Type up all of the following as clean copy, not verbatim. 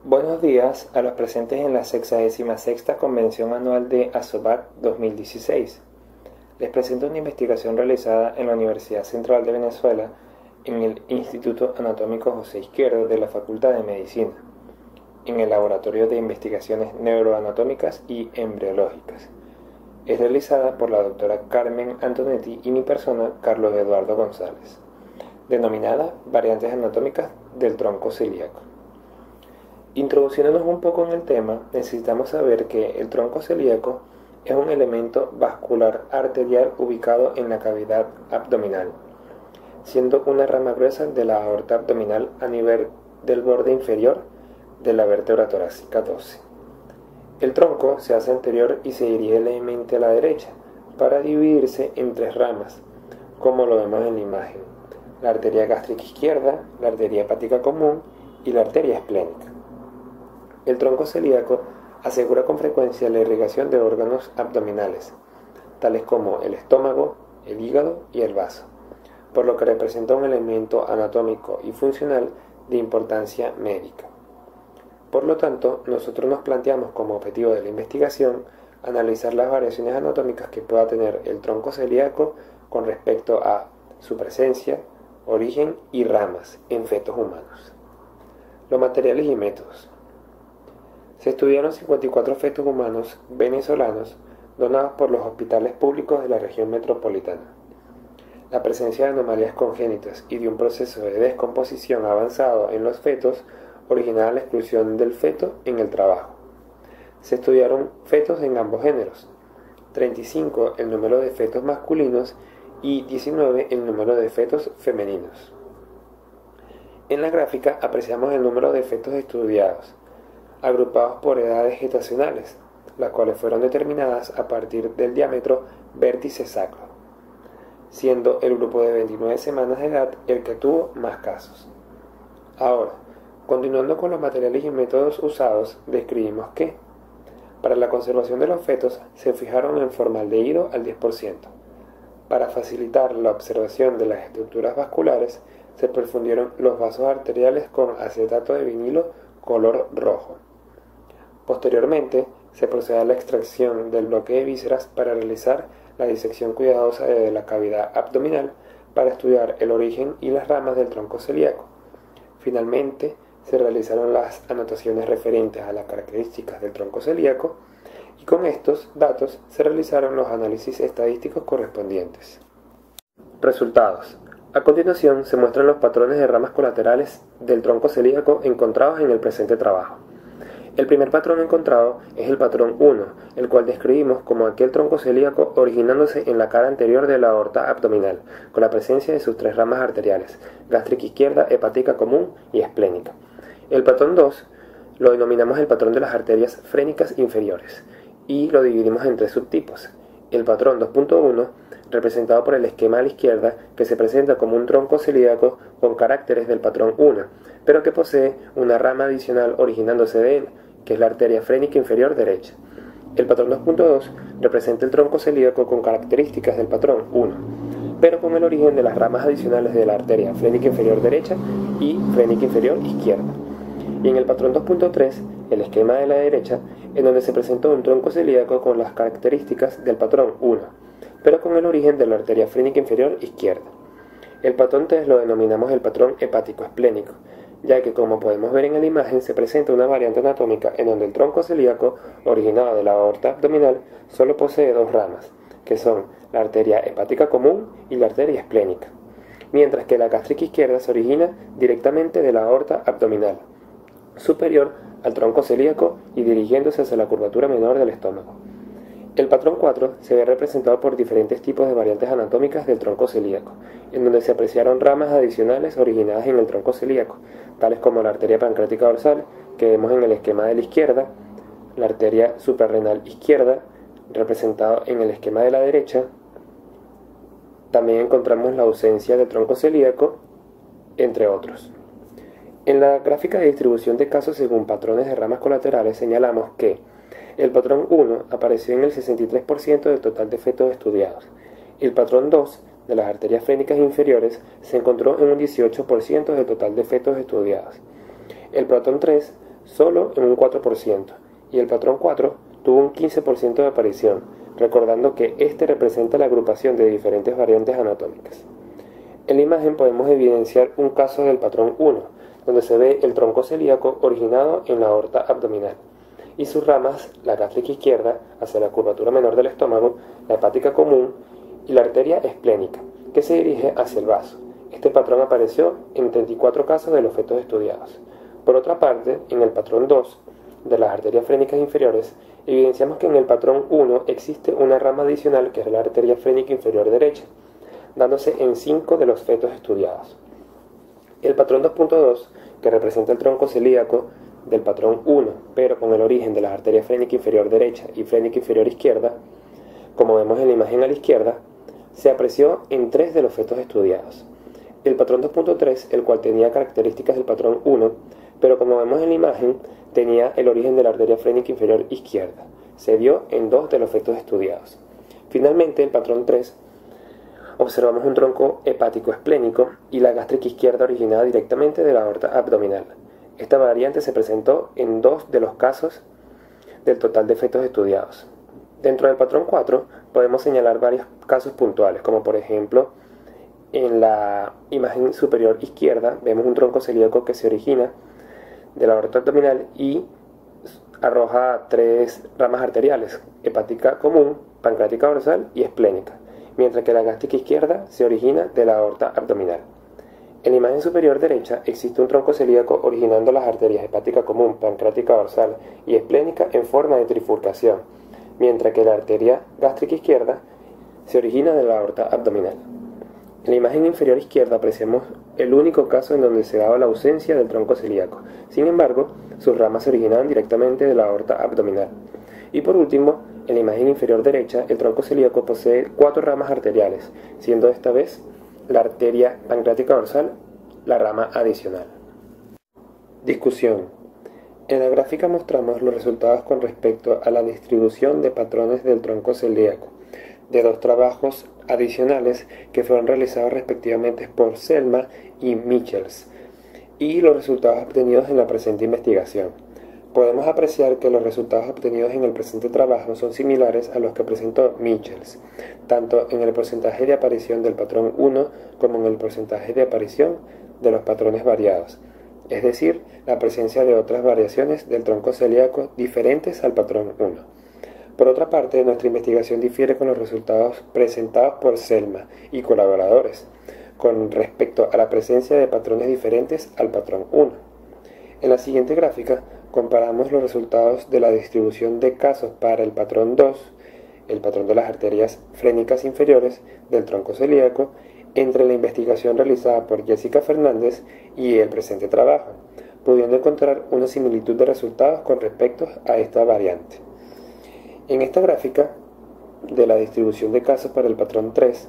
Buenos días a los presentes en la 66ª Convención Anual de ASOBAC 2016. Les presento una investigación realizada en la Universidad Central de Venezuela en el Instituto Anatómico José Izquierdo de la Facultad de Medicina, en el Laboratorio de Investigaciones Neuroanatómicas y Embriológicas. Es realizada por la doctora Carmen Antonetti y mi persona, Carlos Eduardo González, denominada Variantes Anatómicas del Tronco Celíaco. Introduciéndonos un poco en el tema, necesitamos saber que el tronco celíaco es un elemento vascular arterial ubicado en la cavidad abdominal, siendo una rama gruesa de la aorta abdominal a nivel del borde inferior de la vértebra torácica 12. El tronco se hace anterior y se dirige levemente a la derecha para dividirse en tres ramas, como lo vemos en la imagen: la arteria gástrica izquierda, la arteria hepática común y la arteria esplénica. El tronco celíaco asegura con frecuencia la irrigación de órganos abdominales, tales como el estómago, el hígado y el vaso, por lo que representa un elemento anatómico y funcional de importancia médica. Por lo tanto, nosotros nos planteamos como objetivo de la investigación analizar las variaciones anatómicas que pueda tener el tronco celíaco con respecto a su presencia, origen y ramas en fetos humanos. Los materiales y métodos. Se estudiaron 54 fetos humanos venezolanos donados por los hospitales públicos de la región metropolitana. La presencia de anomalías congénitas y de un proceso de descomposición avanzado en los fetos originaba la exclusión del feto en el trabajo. Se estudiaron fetos en ambos géneros, 35 el número de fetos masculinos y 19 el número de fetos femeninos. En la gráfica apreciamos el número de fetos estudiados, agrupados por edades gestacionales, las cuales fueron determinadas a partir del diámetro vértice sacro, siendo el grupo de 29 semanas de edad el que tuvo más casos. Ahora, continuando con los materiales y métodos usados, describimos que, para la conservación de los fetos, se fijaron en formaldehído al 10%. Para facilitar la observación de las estructuras vasculares, se perfundieron los vasos arteriales con acetato de vinilo color rojo. Posteriormente, se procede a la extracción del bloque de vísceras para realizar la disección cuidadosa de la cavidad abdominal para estudiar el origen y las ramas del tronco celíaco. Finalmente, se realizaron las anotaciones referentes a las características del tronco celíaco y con estos datos se realizaron los análisis estadísticos correspondientes. Resultados. A continuación se muestran los patrones de ramas colaterales del tronco celíaco encontrados en el presente trabajo. El primer patrón encontrado es el patrón 1, el cual describimos como aquel tronco celíaco originándose en la cara anterior de la aorta abdominal, con la presencia de sus tres ramas arteriales, gástrica izquierda, hepática común y esplénica. El patrón 2 lo denominamos el patrón de las arterias frénicas inferiores y lo dividimos en tres subtipos. El patrón 2.1, representado por el esquema a la izquierda, que se presenta como un tronco celíaco con caracteres del patrón 1, pero que posee una rama adicional originándose de él, que es la arteria frénica inferior derecha. El patrón 2.2 representa el tronco celíaco con características del patrón 1, pero con el origen de las ramas adicionales de la arteria frénica inferior derecha y frénica inferior izquierda. Y en el patrón 2.3, el esquema de la derecha, en donde se presenta un tronco celíaco con las características del patrón 1, pero con el origen de la arteria frénica inferior izquierda. El patrón 3 lo denominamos el patrón hepático esplénico, ya que, como podemos ver en la imagen, se presenta una variante anatómica en donde el tronco celíaco, originado de la aorta abdominal, solo posee dos ramas, que son la arteria hepática común y la arteria esplénica, mientras que la gástrica izquierda se origina directamente de la aorta abdominal, superior al tronco celíaco y dirigiéndose hacia la curvatura menor del estómago. El patrón 4 se ve representado por diferentes tipos de variantes anatómicas del tronco celíaco, en donde se apreciaron ramas adicionales originadas en el tronco celíaco, tales como la arteria pancreática dorsal, que vemos en el esquema de la izquierda, la arteria suprarrenal izquierda, representado en el esquema de la derecha. También encontramos la ausencia del tronco celíaco, entre otros. En la gráfica de distribución de casos según patrones de ramas colaterales señalamos que el patrón 1 apareció en el 63% del total de fetos estudiados. El patrón 2 de las arterias frénicas inferiores se encontró en un 18% del total de fetos estudiados. El patrón 3 solo en un 4%, y el patrón 4 tuvo un 15% de aparición, recordando que este representa la agrupación de diferentes variantes anatómicas. En la imagen podemos evidenciar un caso del patrón 1, donde se ve el tronco celíaco originado en la aorta abdominal, y sus ramas, la gástrica izquierda, hacia la curvatura menor del estómago, la hepática común y la arteria esplénica, que se dirige hacia el vaso. Este patrón apareció en 34 casos de los fetos estudiados. Por otra parte, en el patrón 2 de las arterias frénicas inferiores, evidenciamos que en el patrón 1 existe una rama adicional que es la arteria frénica inferior derecha, dándose en 5 de los fetos estudiados. El patrón 2.2, que representa el tronco celíaco del patrón 1, pero con el origen de las arterias frénica inferior derecha y frénica inferior izquierda, como vemos en la imagen a la izquierda, se apreció en 3 de los fetos estudiados. El patrón 2.3, el cual tenía características del patrón 1, pero como vemos en la imagen, tenía el origen de la arteria frénica inferior izquierda. Se vio en 2 de los fetos estudiados. Finalmente, el patrón 3, observamos un tronco hepático esplénico y la gástrica izquierda originada directamente de la aorta abdominal. Esta variante se presentó en 2 de los casos del total de fetos estudiados. Dentro del patrón 4 podemos señalar varios casos puntuales, como por ejemplo, en la imagen superior izquierda vemos un tronco celíaco que se origina de la aorta abdominal y arroja 3 ramas arteriales, hepática común, pancreática dorsal y esplénica, mientras que la gástrica izquierda se origina de la aorta abdominal. En la imagen superior derecha existe un tronco celíaco originando las arterias hepática común, pancreática dorsal y esplénica en forma de trifurcación, mientras que la arteria gástrica izquierda se origina de la aorta abdominal. En la imagen inferior izquierda apreciamos el único caso en donde se daba la ausencia del tronco celíaco. Sin embargo, sus ramas se originaban directamente de la aorta abdominal. Y por último, en la imagen inferior derecha, el tronco celíaco posee 4 ramas arteriales, siendo esta vez la arteria pancreática dorsal la rama adicional. Discusión. En la gráfica mostramos los resultados con respecto a la distribución de patrones del tronco celíaco de 2 trabajos adicionales que fueron realizados respectivamente por Selma y Michels, y los resultados obtenidos en la presente investigación. Podemos apreciar que los resultados obtenidos en el presente trabajo son similares a los que presentó Michels, tanto en el porcentaje de aparición del patrón 1 como en el porcentaje de aparición de los patrones variados, es decir, la presencia de otras variaciones del tronco celíaco diferentes al patrón 1. Por otra parte, nuestra investigación difiere con los resultados presentados por Selma y colaboradores con respecto a la presencia de patrones diferentes al patrón 1. En la siguiente gráfica comparamos los resultados de la distribución de casos para el patrón 2, el patrón de las arterias frénicas inferiores del tronco celíaco, entre la investigación realizada por Jessica Fernández y el presente trabajo, pudiendo encontrar una similitud de resultados con respecto a esta variante. En esta gráfica de la distribución de casos para el patrón 3,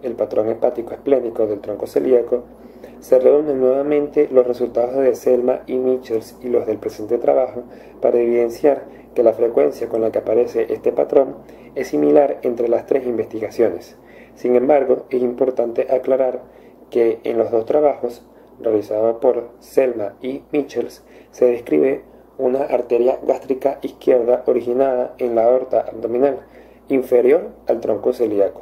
el patrón hepático esplénico del tronco celíaco, se reúnen nuevamente los resultados de Selma y Michels y los del presente trabajo para evidenciar que la frecuencia con la que aparece este patrón es similar entre las 3 investigaciones. Sin embargo, es importante aclarar que en los 2 trabajos realizados por Selma y Michels se describe una arteria gástrica izquierda originada en la aorta abdominal inferior al tronco celíaco,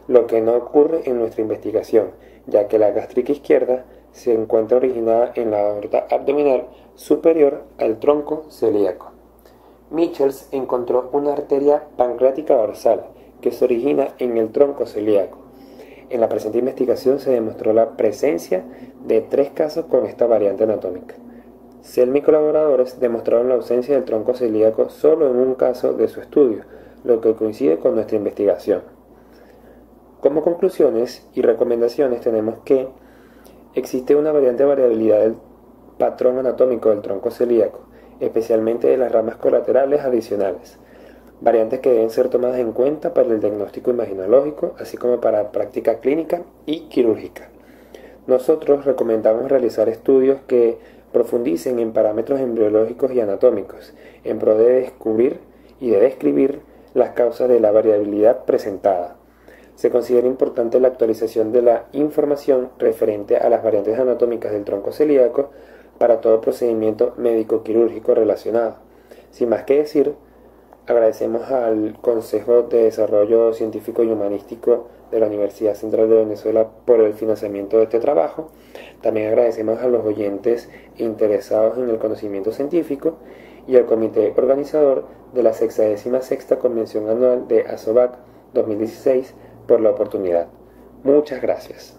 lo que no ocurre en nuestra investigación, ya que la gástrica izquierda se encuentra originada en la aorta abdominal superior al tronco celíaco. Michels encontró una arteria pancreática dorsal que se origina en el tronco celíaco. En la presente investigación se demostró la presencia de 3 casos con esta variante anatómica. Selma y colaboradores demostraron la ausencia del tronco celíaco solo en un caso de su estudio, lo que coincide con nuestra investigación. Como conclusiones y recomendaciones tenemos que existe una variabilidad del patrón anatómico del tronco celíaco, especialmente de las ramas colaterales adicionales, variantes que deben ser tomadas en cuenta para el diagnóstico imaginológico, así como para práctica clínica y quirúrgica. Nosotros recomendamos realizar estudios que profundicen en parámetros embriológicos y anatómicos, en pro de descubrir y de describir las causas de la variabilidad presentada. Se considera importante la actualización de la información referente a las variantes anatómicas del tronco celíaco para todo procedimiento médico-quirúrgico relacionado. Sin más que decir, agradecemos al Consejo de Desarrollo Científico y Humanístico de la Universidad Central de Venezuela por el financiamiento de este trabajo. También agradecemos a los oyentes interesados en el conocimiento científico y al comité organizador de la 66ª Convención Anual de ASOVAC 2016 por la oportunidad. Muchas gracias.